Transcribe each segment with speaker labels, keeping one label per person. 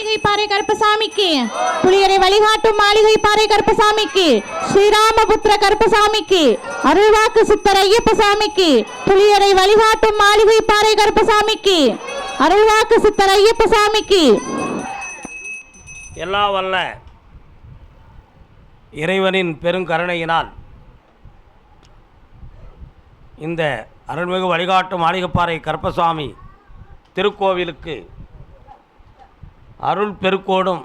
Speaker 1: மாளிகை பாறை கருப்பசாமிக்கு, புலியரை வழிகாட்டும் மாளிகை பாறை கருப்பசாமிக்கு, ஸ்ரீராமபுத்திர கருப்பசாமிக்கு, அருள்வாக்கு சித்தர் ஐயப்பசாமிக்கு, புலியரை வழிகாட்டும் மாளிகை பாறை கருப்பசாமிக்கு, அருள்வாக்கு சித்தர் ஐயப்பசாமிக்கு.
Speaker 2: எல்லா வல்ல இறைவனின் பெருங்கருணையினால் இந்த அருள்மிகு வழிகாட்டு மாளிகைப்பாறை கருப்பசாமி திருக்கோவிலுக்கு அருள் பெருக்கோடும்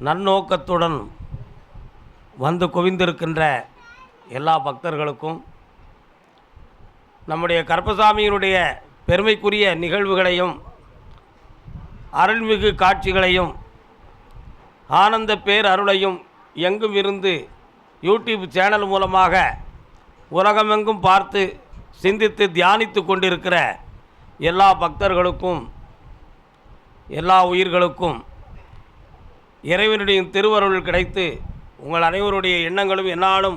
Speaker 2: நன்னோக்கத்துடன் வந்து குவிந்திருக்கின்ற எல்லா பக்தர்களுக்கும் நம்முடைய கருப்பசாமியினுடைய பெருமைக்குரிய நிகழ்வுகளையும் அருள்மிகு காட்சிகளையும் ஆனந்த பேரருளையும் எங்கும் இருந்து யூடியூப் சேனல் மூலமாக உலகமெங்கும் பார்த்து சிந்தித்து தியானித்து கொண்டிருக்கிற எல்லா பக்தர்களுக்கும் எல்லா உயிர்களுக்கும் இறைவனுடைய திருவருள் கிடைத்து உங்கள் அனைவருடைய எண்ணங்களும் என்னாலும்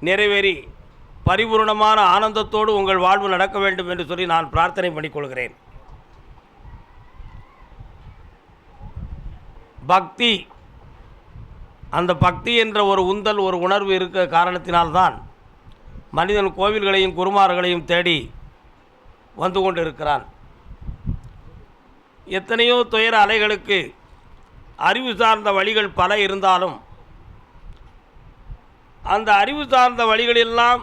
Speaker 2: நிறைவேறி பரிபூர்ணமான ஆனந்தத்தோடு உங்கள் வாழ்வு நடக்க வேண்டும் என்று சொல்லி நான் பிரார்த்தனை பண்ணிக்கொள்கிறேன். பக்தி, அந்த பக்தி என்ற ஒரு உந்தல், ஒரு உணர்வு இருக்க காரணத்தினால்தான் மனிதன் கோவில்களையும் குருமார்களையும் தேடி வந்து கொண்டிருக்கிறான். எத்தனையோ துயர அலைகளுக்கு அறிவு சார்ந்த வழிகள் பல இருந்தாலும் அந்த அறிவு சார்ந்த வழிகளெல்லாம்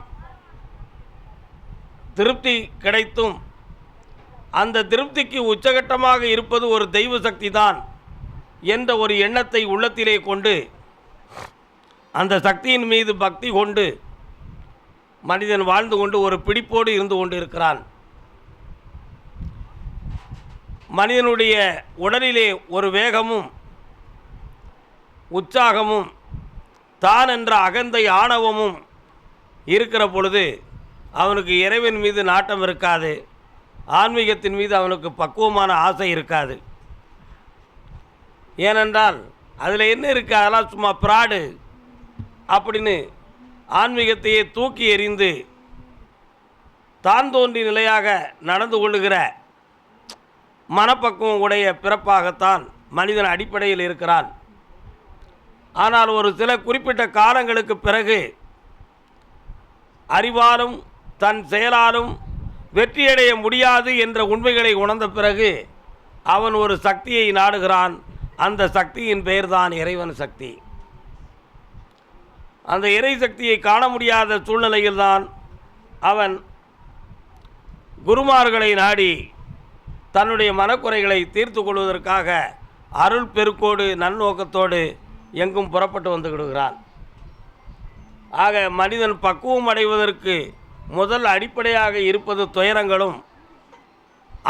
Speaker 2: திருப்தி கிடைத்தும் அந்த திருப்திக்கு உச்சகட்டமாக இருப்பது ஒரு தெய்வ சக்தி தான் என்ற ஒரு எண்ணத்தை உள்ளத்திலே கொண்டு அந்த சக்தியின் மீது பக்தி கொண்டு மனிதன் வாழ்ந்து கொண்டு ஒரு பிடிப்போடு இருந்து கொண்டு இருக்கிறான். மனிதனுடைய உடலிலே ஒரு வேகமும் உற்சாகமும் தான் என்ற அகந்தை ஆணவமும் இருக்கிற பொழுது அவனுக்கு இறைவன் மீது நாட்டம் இருக்காது, ஆன்மீகத்தின் மீது அவனுக்கு பக்குவமான ஆசை இருக்காது. ஏனென்றால் அதில் என்ன இருக்குது, அதெல்லாம் சும்மா பிராடு அப்படின்னு ஆன்மீகத்தையே தூக்கி எறிந்து தான் தோன்றி நிலையாக நடந்து கொள்ளுகிற மனப்பக்குவம் உடைய பிறப்பாகத்தான் மனிதன் அடிப்படையில் இருக்கிறான். ஆனால் ஒரு சில குறிப்பிட்ட காலங்களுக்கு பிறகு அறிவாலும் தன் செயலாலும் வெற்றியடைய முடியாது என்ற உண்மைகளை உணர்ந்த பிறகு அவன் ஒரு சக்தியை நாடுகிறான். அந்த சக்தியின் பெயர்தான் இறைவன் சக்தி. அந்த இறை சக்தியை காண முடியாத சூழ்நிலையில்தான் அவன் குருமார்களை நாடி தன்னுடைய மனக்குறைகளை தீர்த்து கொள்வதற்காக அருள் பெருக்கோடு நன்னோக்கத்தோடு எங்கும் புறப்பட்டு வந்து விடுகிறான். ஆக மனிதன் பக்குவம் அடைவதற்கு முதல் அடிப்படையாக இருப்பது துயரங்களும்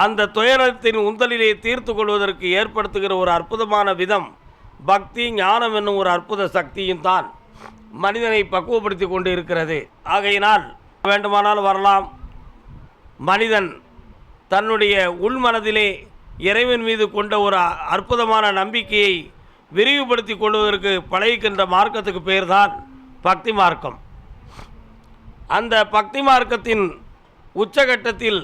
Speaker 2: அந்த துயரத்தின் உந்தலிலே தீர்த்து கொள்வதற்கு ஏற்படுத்துகிற ஒரு அற்புதமான விதம் பக்தி ஞானம் என்னும் ஒரு அற்புத சக்தியும் தான் மனிதனை பக்குவப்படுத்தி கொண்டு இருக்கிறது. ஆகையினால் வேண்டுமானால் வரலாம், மனிதன் தன்னுடைய உள்மனதிலே இறைவன் மீது கொண்ட ஒரு அற்புதமான நம்பிக்கையை விரிவுபடுத்தி கொள்வதற்கு பழகிக்கின்ற மார்க்கத்துக்கு பெயர்தான் பக்தி மார்க்கம். அந்த பக்தி மார்க்கத்தின் உச்சகட்டத்தில்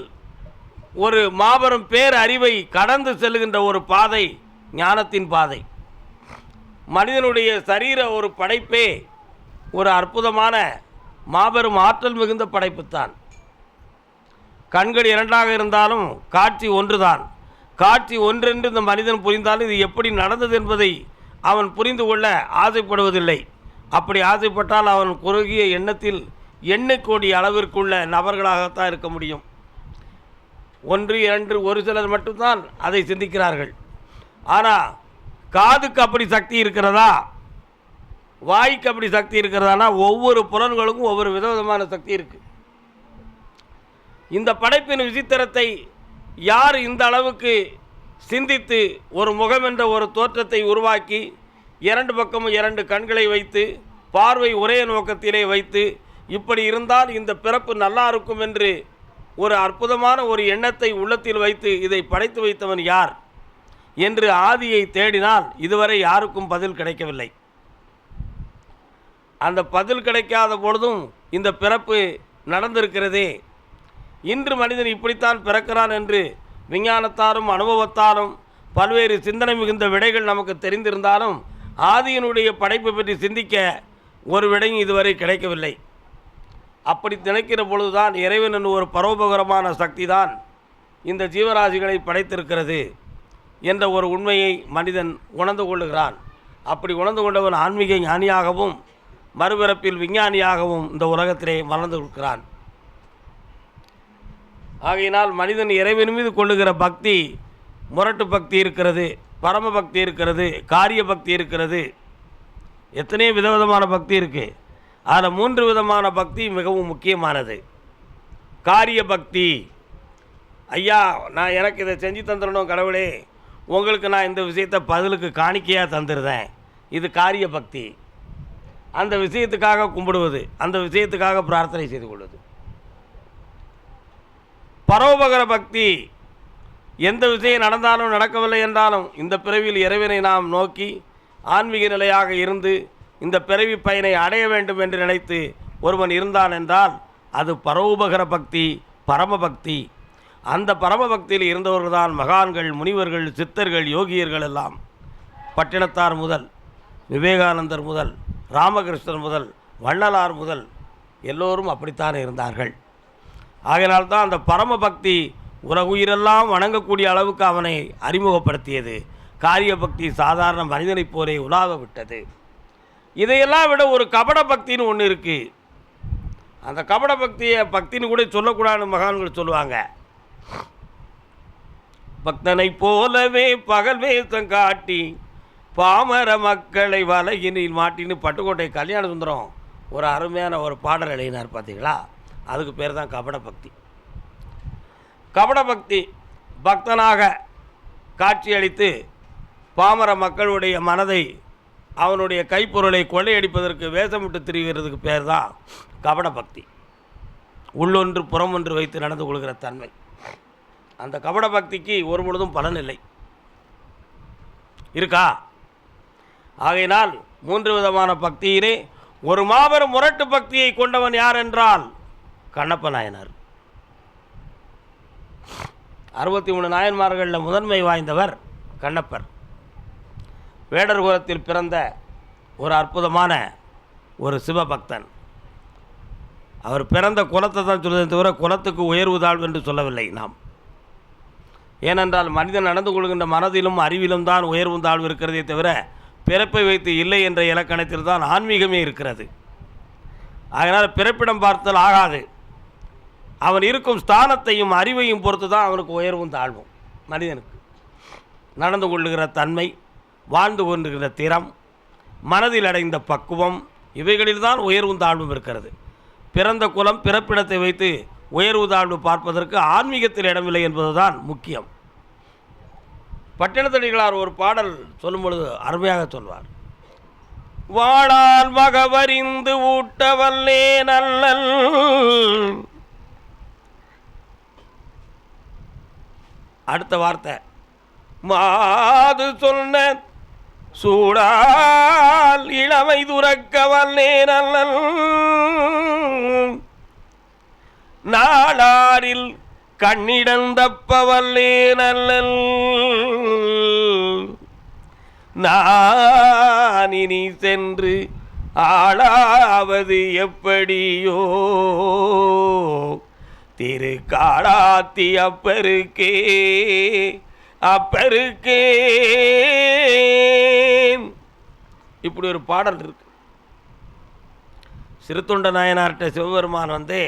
Speaker 2: ஒரு மாபெரும் பேர் அறிவை கடந்து செல்கின்ற ஒரு பாதை ஞானத்தின் பாதை. மனிதனுடைய சரீர ஒரு படைப்பே ஒரு அற்புதமான மாபெரும் ஆற்றல் மிகுந்த படைப்புத்தான். கண்கள் இரண்டாக இருந்தாலும் காட்சி ஒன்றுதான். காட்சி ஒன்றென்று இந்த மனிதன் புரிந்தாலும் இது எப்படி நடந்தது என்பதை அவன் புரிந்து கொள்ள ஆசைப்படுவதில்லை. அப்படி ஆசைப்பட்டால் அவன் குறுகிய எண்ணத்தில் எண்ணிக்கோடி அளவிற்குள்ள நபர்களாகத்தான் இருக்க முடியும். ஒன்று இரண்டு ஒரு சிலர் மட்டும்தான் அதை சிந்திக்கிறார்கள். ஆனால் காதுக்கு அப்படி சக்தி இருக்கிறதா, வாய்க்கு அப்படி சக்தி இருக்கிறதானா? ஒவ்வொரு புலன்களுக்கும் ஒவ்வொரு விதவிதமான சக்தி இருக்குது. இந்த படைப்பின் விசித்திரத்தை யார் இந்த அளவுக்கு சிந்தித்து ஒரு முகம் என்ற ஒரு தோற்றத்தை உருவாக்கி இரண்டு பக்கமும் இரண்டு கண்களை வைத்து பார்வை ஒரே நோக்கத்திலே வைத்து இப்படி இருந்தால் இந்த பிறப்பு நல்லா இருக்கும் என்று ஒரு அற்புதமான ஒரு எண்ணத்தை உள்ளத்தில் வைத்து இதை படைத்து வைத்தவன் யார் என்று ஆதியை தேடினால் இதுவரை யாருக்கும் பதில் கிடைக்கவில்லை. அந்த பதில் கிடைக்காத பொழுதும் இந்த பிறப்பு நடந்திருக்கிறதே. இன்று மனிதன் இப்படித்தான் பிறக்கிறான் என்று விஞ்ஞானத்தாலும் அனுபவத்தாலும் பல்வேறு சிந்தனை மிகுந்த விடைகள் நமக்கு தெரிந்திருந்தாலும் ஆதியினுடைய படைப்பை பற்றி சிந்திக்க ஒரு விடையும் இதுவரை கிடைக்கவில்லை. அப்படி நினைக்கிற பொழுதுதான் இறைவன் என்னும் ஒரு பரோபகரமான சக்தி தான் இந்த ஜீவராசிகளை படைத்திருக்கிறது என்ற ஒரு உண்மையை மனிதன் உணர்ந்து கொள்ளுகிறான். அப்படி உணர்ந்து கொண்டவன் ஆன்மீக ஞானியாகவும் மறுபிறப்பில் விஞ்ஞானியாகவும் இந்த உலகத்திலே மலர்ந்து கொடுக்கிறான். ஆகையினால் மனிதன் இறைவன் மீது கொள்ளுகிற பக்தி முரட்டு பக்தி இருக்கிறது, பரம பக்தி இருக்கிறது, காரிய பக்தி இருக்கிறது, எத்தனையோ விதவிதமான பக்தி இருக்குது. அதில் 3 விதமான பக்தி மிகவும் முக்கியமானது. காரிய பக்தி, ஐயா நான் எனக்கு இதை செஞ்சு தந்துடணும் கடவுளே, உங்களுக்கு நான் இந்த விஷயத்தை பதிலுக்கு காணிக்கையாக தந்துடுறேன், இது காரிய பக்தி. அந்த விஷயத்துக்காக கும்பிடுவது, அந்த விஷயத்துக்காக பிரார்த்தனை செய்து கொள்வது. பரோபகர பக்தி, எந்த விஷயம் நடந்தாலும் நடக்கவில்லை என்றாலும் இந்த பிறவியில் இறைவனை நாம் நோக்கி ஆன்மீக நிலையாக இருந்து இந்த பிறவி பயனை அடைய வேண்டும் என்று நினைத்து ஒருவன் இருந்தான் என்றால் அது பரோபகர பக்தி, பரம பக்தி. அந்த பரம பக்தியில் இருந்தவர்கள் தான் மகான்கள், முனிவர்கள், சித்தர்கள், யோகியர்கள் எல்லாம். பட்டினத்தார் முதல் விவேகானந்தர் முதல் ராமகிருஷ்ணர் முதல் வள்ளலார் முதல் எல்லோரும் அப்படித்தான் இருந்தார்கள். ஆகையினால்தான் அந்த பரம பக்தி உலகுயிரெல்லாம் வணங்கக்கூடிய அளவுக்கு அவனை அறிமுகப்படுத்தியது. காரிய பக்தி சாதாரண மனிதனைப் போலே உலாவ விட்டது. இதையெல்லாம் விட ஒரு கபட பக்தின்னு ஒன்று இருக்குது. அந்த கபட பக்தியை பக்தின்னு கூட சொல்லக்கூடாதுன்னு மகான்கள் சொல்லுவாங்க. பக்தனை போலவே பகல் வேஷம் காட்டி பாமர மக்களை வலையினில் மாட்டின்னு பட்டுக்கோட்டை கல்யாண சுந்தரம் ஒரு அருமையான ஒரு பாடல் எழுதினார் பார்த்தீங்களா? அதுக்கு பேர் தான் கபட பக்தி. கபட பக்தி பக்தனாக காட்சியளித்து பாமர மக்களுடைய மனதை, அவனுடைய கைப்பொருளை கொள்ளையடிப்பதற்கு வேஷமிட்டு திரிகிறதுக்கு பேர் தான் கபட பக்தி. உள்ளொன்று புறமொன்று வைத்து நடந்து கொள்கிற தன்மை. அந்த கபட பக்திக்கு ஒரு பொழுதும் பலன் இல்லை. இருக்கா? ஆகையினால் 3 விதமான பக்தியிலே ஒரு மாபெரும் முரட்டு பக்தியை கொண்டவன் யார் என்றால் கண்ணப்ப நாயனார். 63 நாயன்மார்களில் முதன்மை வாய்ந்தவர் கண்ணப்பர். வேடர் குலத்தில் பிறந்த ஒரு அற்புதமான ஒரு சிவபக்தன். அவர் பிறந்த குலத்தை தான் சொல்வதை தவிர குலத்துக்கு உயர்வு தாழ்வு என்று சொல்லவில்லை நாம். ஏனென்றால் மனிதன் நடந்து கொள்கின்ற மனதிலும் அறிவிலும் தான் உயர்வும் தாழ்வு இருக்கிறதே தவிர பிறப்பை வைத்து இல்லை என்ற இலக்கணத்தில் தான் ஆன்மீகமே இருக்கிறது. அதனால் பிறப்பிடம் பார்த்தல் ஆகாது. அவன் இருக்கும் ஸ்தானத்தையும் அறிவையும் பொறுத்து தான் அவனுக்கு உயர்வும் தாழ்வும். மனிதனுக்கு நடந்து கொள்ளுகிற தன்மை, வாழ்ந்து கொண்டிருக்கிற திறம், மனதில் அடைந்த பக்குவம், இவைகளில் தான் உயர்வும் தாழ்வும் இருக்கிறது. பிறந்த குலம் பிறப்பிடத்தை வைத்து உயர்வு தாழ்வு பார்ப்பதற்கு ஆன்மீகத்தில் இடமில்லை என்பதுதான் முக்கியம். பட்டினத்தடிகளார் ஒரு பாடல் சொல்லும் பொழுது அருமையாக சொல்வார். வாழால் மகவறிந்து ஊட்டவல்லே நல்லல், அடுத்த வார்த்தை மாது சொன்ன சூடால் இளமை துறக்கவல்லே நல்லல், நாளாரில் கண்ணிடந்தப்பவல்லே நல்லல், நான் இனி சென்று ஆளாவது எப்படியோ திரு காளாத்தி அப்பருக்கே அப்பருக்கே. இப்படி ஒரு பாடல் இருக்கு. சிறுத்தொண்ட நாயனார்கிட்ட சிவபெருமான் வந்து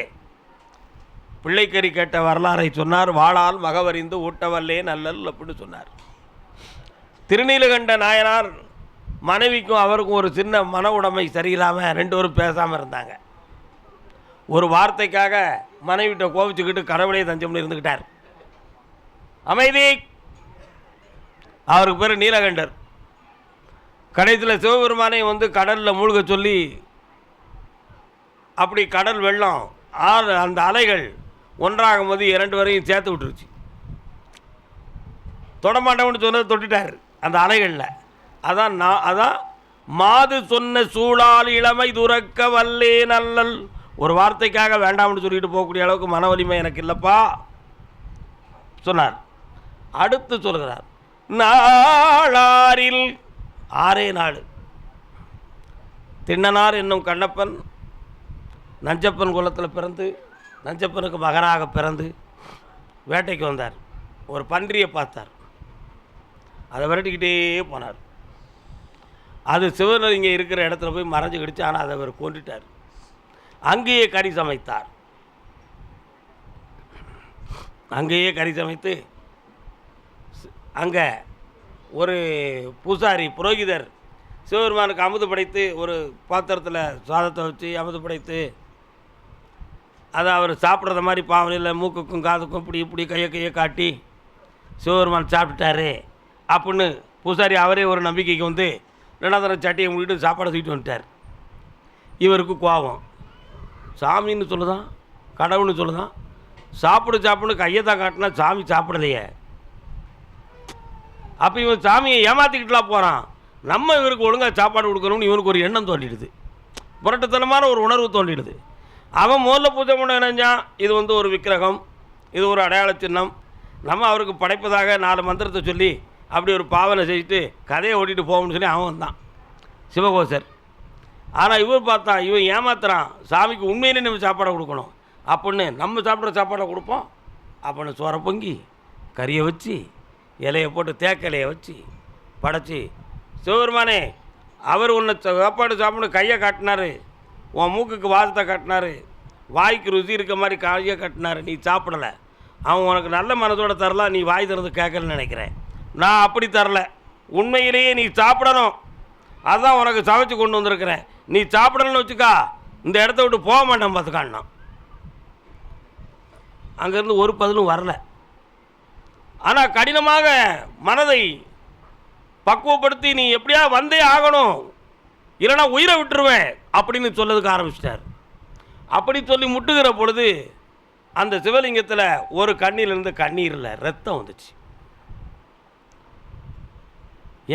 Speaker 2: பிள்ளைக்கறி கேட்ட வரலாறை சொன்னார். வாளால் மகவறிந்து ஊட்டவல்லே நல்லல் அப்படின்னு சொன்னார். திருநீலகண்ட நாயனார் மனைவிக்கும் அவருக்கும் ஒரு சின்ன மன உடைமை சரியில்லாமல் 2 பேரும் பேசாமல் இருந்தாங்க. ஒரு வார்த்தைக்காக மனைவிட்ட கோபிச்சுக்கிட்டு கடவுளே தஞ்சம்னு இருந்துக்கிட்டார். அமைதி. அவருக்கு பேர் நீலகண்டர். கடைசியில் சிவபெருமானை வந்து கடலில் மூழ்க சொல்லி, அப்படி கடல் வெள்ளம் அந்த அலைகள் ஒன்றாகும் போது 2 பேரையும் சேர்த்து விட்டுருச்சு. தொடமாட்டவன்னு சொன்னது தொட்டுட்டார் அந்த அலைகளில். அதான் மாது சொன்ன சூழால் இளமை துறக்க வல்லே நல்லல். ஒரு வார்த்தைக்காக வேண்டாம்னு சொல்லிட்டு போகக்கூடிய அளவுக்கு மன வலிமை எனக்கு இல்லைப்பா சொன்னார். அடுத்து சொல்கிறார், நாளாரில் 6 நாள் திண்ணனார் என்னும் கண்ணப்பன் நஞ்சப்பன் குலத்தில் பிறந்து நஞ்சப்பனுக்கு மகனாக பிறந்து வேட்டைக்கு வந்தார். ஒரு பன்றியை பார்த்தார், அதை விரட்டிக்கிட்டே போனார். அது சிவனர் இங்கே இருக்கிற இடத்துல போய் மறைஞ்சு கிடுச்சு. ஆனால் அதை அவர் கொண்டுட்டார். அங்கேயே கறி சமைத்தார். அங்கேயே கறி சமைத்து அங்கே ஒரு பூசாரி புரோகிதர் சிவபெருமானுக்கு அமுது படைத்து ஒரு பாத்திரத்தில் சாதத்தை வச்சு அமுது படைத்து அதை அவர் சாப்பிட்றத மாதிரி பாவனையில் மூக்குக்கும் காதுக்கும் இப்படி கையை காட்டி சிவபெருமான் சாப்பிட்டுட்டாரு அப்படின்னு பூசாரி அவரே ஒரு நம்பிக்கைக்கு வந்து 2 சட்டியை மூடிட்டு சாப்பாடை தூக்கிட்டு வந்துட்டார். இவருக்கு கோபம். சாமின்னு சொல்லுதான், கடவுள்னு சொல்லுதான், சாப்பிடு கையை தான் காட்டினா சாமி சாப்பிடலையே. அப்போ இவன் சாமியை ஏமாற்றிக்கிட்டுலாம் போகிறான். நம்ம இவருக்கு ஒழுங்காக சாப்பாடு கொடுக்கணும்னு இவனுக்கு ஒரு எண்ணம் தோண்டிடுது. புரட்டுத்தனமான ஒரு உணர்வு தோண்டிடுது. அவன் முதல்ல பூஜை பண்ண நினைஞ்சான், இது வந்து ஒரு விக்கிரகம், இது ஒரு அடையாள சின்னம், நம்ம அவருக்கு படைப்பதாக 4 மந்திரத்தை சொல்லி அப்படி ஒரு பாவனை செஞ்சுட்டு கதையை ஓட்டிகிட்டு போகணும்னு சொல்லி அவன் வந்தான் சிவகோசர். ஆனால் இவர் பார்த்தா இவன் ஏமாத்துறான், சாமிக்கு உண்மையிலே நம்ம சாப்பாடை கொடுக்கணும் அப்படின்னு நம்ம சாப்பிட்ற சாப்பாடை கொடுப்போம் அப்படின்னு சோறை பொங்கி கறியை வச்சு இலையை போட்டு தேக்கலையை வச்சு படைச்சி, சிவபெருமானே அவர் உன்னை சாப்பாடு சாப்பிட்டு கையை காட்டினார், உன் மூக்குக்கு வாசத்தை காட்டினார், வாய்க்கு ருசி இருக்க மாதிரி கையை காட்டினார், நீ சாப்பிடலை. அவன் உனக்கு நல்ல மனதோடு தரலாம், நீ வாய் திறந்து கேட்கலன்னு நினைக்கிறேன். நான் அப்படி தரல, உண்மையிலேயே நீ சாப்பிடணும், அதுதான் உனக்கு சமைச்சு கொண்டு வந்திருக்கிறேன். நீ சாப்பிடணும்னு வச்சுக்கா இந்த இடத்த விட்டு போக மாட்டேன் பார்த்துக்கான்னா. அங்கேருந்து ஒரு பதிலும் வரல. ஆனால் கடினமாக மனதை பக்குவப்படுத்தி நீ எப்படியா வந்தே ஆகணும், இல்லைனா உயிரை விட்டுருவேன் அப்படின்னு சொல்லதுக்கு ஆரம்பிச்சிட்டார். அப்படி சொல்லி முட்டுகிற பொழுது அந்த சிவலிங்கத்தில் ஒரு கண்ணிலிருந்து கண்ணீரில் ரத்தம் வந்துச்சு.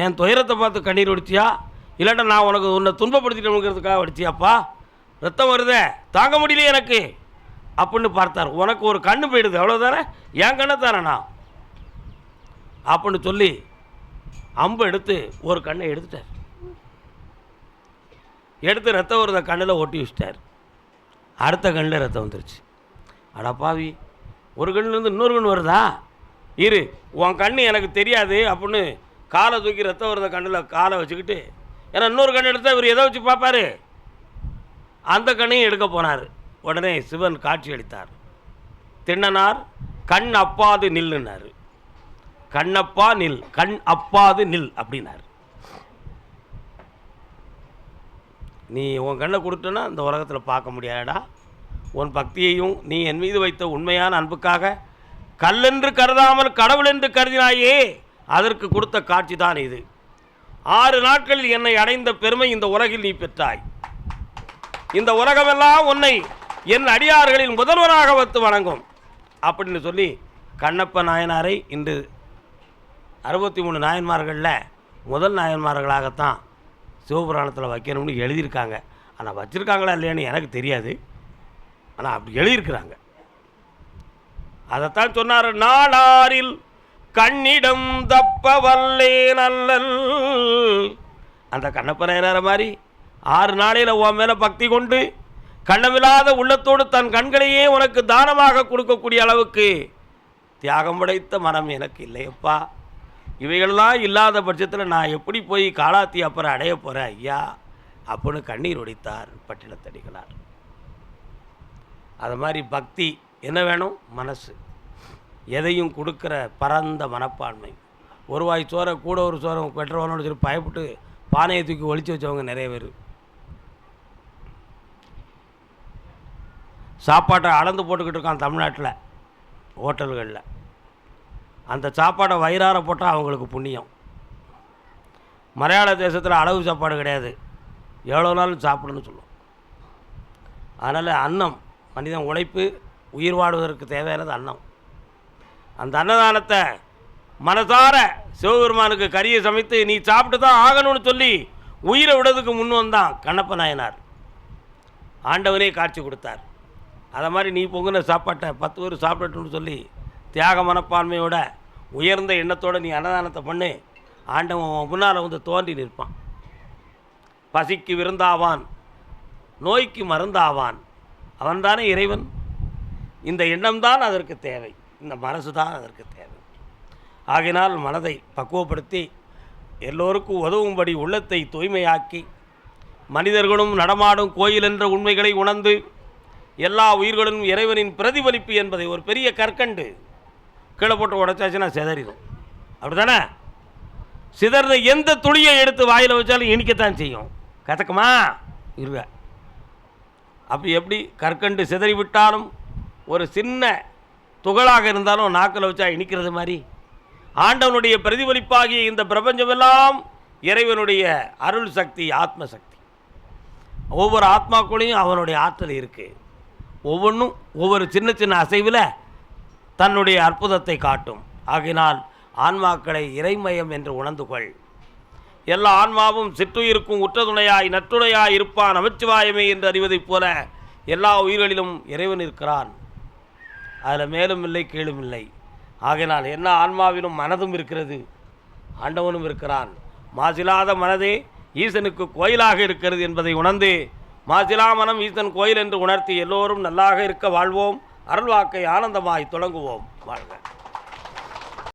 Speaker 2: என் துயரத்தை பார்த்து கண்ணீர் வடிச்சியா, இல்லாட்டா நான் உனக்கு உன்னை துன்பப்படுத்திட்டேங்கிறதுக்காக வடிச்சியாப்பா? ரத்தம் வருதே, தாங்க முடியலையே எனக்கு அப்படின்னு பார்த்தார். உனக்கு ஒரு கண்ணு போயிடுது, அவ்வளோதானே, என் கண்ணை தானேண்ணா அப்படின்னு சொல்லி அம்பு எடுத்து ஒரு கண்ணை எடுத்துட்டார். எடுத்து ரத்தம் வருத கண்ணில் ஒட்டி வச்சிட்டார். அடுத்த கண்ணில் ரத்தம் வந்துருச்சு. அடப்பாவி, ஒரு கண்ணிலேருந்து இன்னொரு கண் வருதா, இரு உன் கண்ணு எனக்கு தெரியாது அப்படின்னு காலை தூக்கி ரத்தம் வருத கண்ணில் காலை வச்சுக்கிட்டு, ஏன்னா இன்னொரு கண் எடுத்தால் இவர் எதை வச்சு பார்ப்பார், அந்த கண்ணையும் எடுக்க போனார். உடனே சிவன் காட்சி அளித்தார். திண்ணனார் கண் அப்பாது நில்லுன்னார். கண்ணப்பா நில், கண் அப்பாது நில் அப்படின்னார். நீ உன் கண்ணை கொடுத்தனா இந்த உலகத்தில் பார்க்க முடியாதடா. உன் பக்தியையும் நீ என் மீது வைத்த உண்மையான அன்புக்காக கல்லென்று கருதாமல் கடவுள் என்று கருதினாயே, அதற்கு கொடுத்த காட்சி தான் இது. 6 நாட்களில் என்னை அடைந்த பெருமை இந்த உலகில் நீ பெற்றாய். இந்த உலகமெல்லாம் உன்னை என் அடியார்களின் முதல்வராக வைத்து வணங்கும் அப்படின்னு சொல்லி கண்ணப்ப நாயனாரை இன்று 63 நாயன்மார்களில் முதல் நாயன்மார்களாகத்தான் சிவபுராணத்தில் வைக்கணும்னு எழுதியிருக்காங்க. ஆனால் வச்சுருக்காங்களா இல்லையான்னு எனக்கு தெரியாது, ஆனால் அப்படி எழுதியிருக்கிறாங்க. அதைத்தான் சொன்னார், நாளாரில் கண்ணிடம் தப்ப வல்லே நல்லல். அந்த கண்ணப்ப நாயனார மாதிரி 6 நாளையில் உன் மேலே பக்தி கொண்டு கண்ணமில்லாத உள்ளத்தோடு தன் கண்களையே உனக்கு தானமாக கொடுக்கக்கூடிய அளவுக்கு தியாகம் படைத்த மனம் எனக்கு இல்லையப்பா. இவைகள்லாம் இல்லாத பட்சத்தில் நான் எப்படி போய் காலாத்தி அப்புறம் அடைய போகிறேன் ஐயா அப்படின்னு கண்ணீர் ஒடித்தார் பட்டினத்தடிகளார். அது மாதிரி பக்தி என்ன வேணும், மனசு, எதையும் கொடுக்குற பரந்த மனப்பான்மை. ஒரு வாய் சோறை கூட ஒரு சோறை பெற்றவனோடு சொல்லி பயப்பட்டு பானையை தூக்கி ஒழிச்சு வச்சவங்க நிறைய பேர். சாப்பாட்டை அளந்து போட்டுக்கிட்டு இருக்கான் தமிழ்நாட்டில் ஹோட்டல்களில். அந்த சாப்பாடை வயிறார போட்டால் அவங்களுக்கு புண்ணியம். மலையாள தேசத்தில் அளவு சாப்பாடு கிடையாது, எவ்வளோ நாளும் சாப்பிடுன்னு சொல்லுவோம். அதனால் அன்னம், மனிதன் உழைப்பு உயிர் வாழ்வதற்கு தேவையானது அன்னம். அந்த அன்னதானத்தை மனசார சிவபெருமானுக்கு கறியை சமைத்து நீ சாப்பிட்டு தான் ஆகணும்னு சொல்லி உயிரை விடுறதுக்கு முன் வந்தான் கண்ணப்ப நாயனார். ஆண்டவனே காட்சி கொடுத்தார். அதை மாதிரி நீ பொங்குன சாப்பாட்டை 10 பேர் சாப்பிடட்டும்னு சொல்லி தியாக மனப்பான்மையோட உயர்ந்த எண்ணத்தோடு நீ அன்னதானத்தை பண்ணு, ஆண்டவன் முன்னால் வந்து தோன்றி நிற்பான். பசிக்கு விருந்தாவான், நோய்க்கு மருந்தாவான், அவன்தானே இறைவன். இந்த எண்ணம்தான் அதற்கு தேவை, இந்த மனசு தான் அதற்கு தேவை. ஆகினால் மனதை பக்குவப்படுத்தி எல்லோருக்கும் உதவும்படி உள்ளத்தை தூய்மையாக்கி மனிதர்களும் நடமாடும் கோயில் என்ற உண்மைகளை உணர்ந்து எல்லா உயிர்களும் இறைவனின் பிரதிபலிப்பு என்பதை ஒரு பெரிய கற்கண்டு கீழே போட்டு உடைச்சாச்சுன்னா சிதறிடும். அப்படி தானே? சிதற எந்த துளியை எடுத்து வாயில் வச்சாலும் இனிக்கத்தான் செய்யும். கதக்குமா இருவ அப்படி எப்படி கற்கண்டு சிதறிவிட்டாலும் ஒரு சின்ன துகளாக இருந்தாலும் நாக்கில் வச்சா இனிக்கிறது மாதிரி ஆண்டவனுடைய பிரதிபலிப்பாகிய இந்த பிரபஞ்சமெல்லாம் இறைவனுடைய அருள் சக்தி, ஆத்ம சக்தி. ஒவ்வொரு ஆத்மாக்குள்ளேயும் அவனுடைய ஆற்றல் இருக்குது. ஒவ்வொன்றும் ஒவ்வொரு சின்ன சின்ன அசைவில் தன்னுடைய அற்புதத்தை காட்டும். ஆகினால் ஆன்மாக்களை இறைமயம் என்று உணர்ந்து கொள். எல்லா ஆன்மாவும் சிற்றுயிருக்கும் உற்ற துணையாய் நற்றுணையாய் இருப்பான் நமச்சிவாயமே என்று அறிவதைப் போல எல்லா உயிர்களிலும் இறைவன் இருக்கிறான். அதில் மேலும் இல்லை கீழும் இல்லை. ஆகினால் என்ன ஆன்மாவிலும் மனதும் இருக்கிறது, ஆண்டவனும் இருக்கிறான். மாசிலாத மனதே ஈசனுக்கு கோயிலாக இருக்கிறது என்பதை உணர்ந்து மாசிலா மனம் ஈசன் கோயில் என்று உணர்த்தி எல்லோரும் நல்லாக இருக்க வாழ்வோம். அருள்வாக்கை ஆனந்தமாய் தொடங்குவோம். வாழ்க.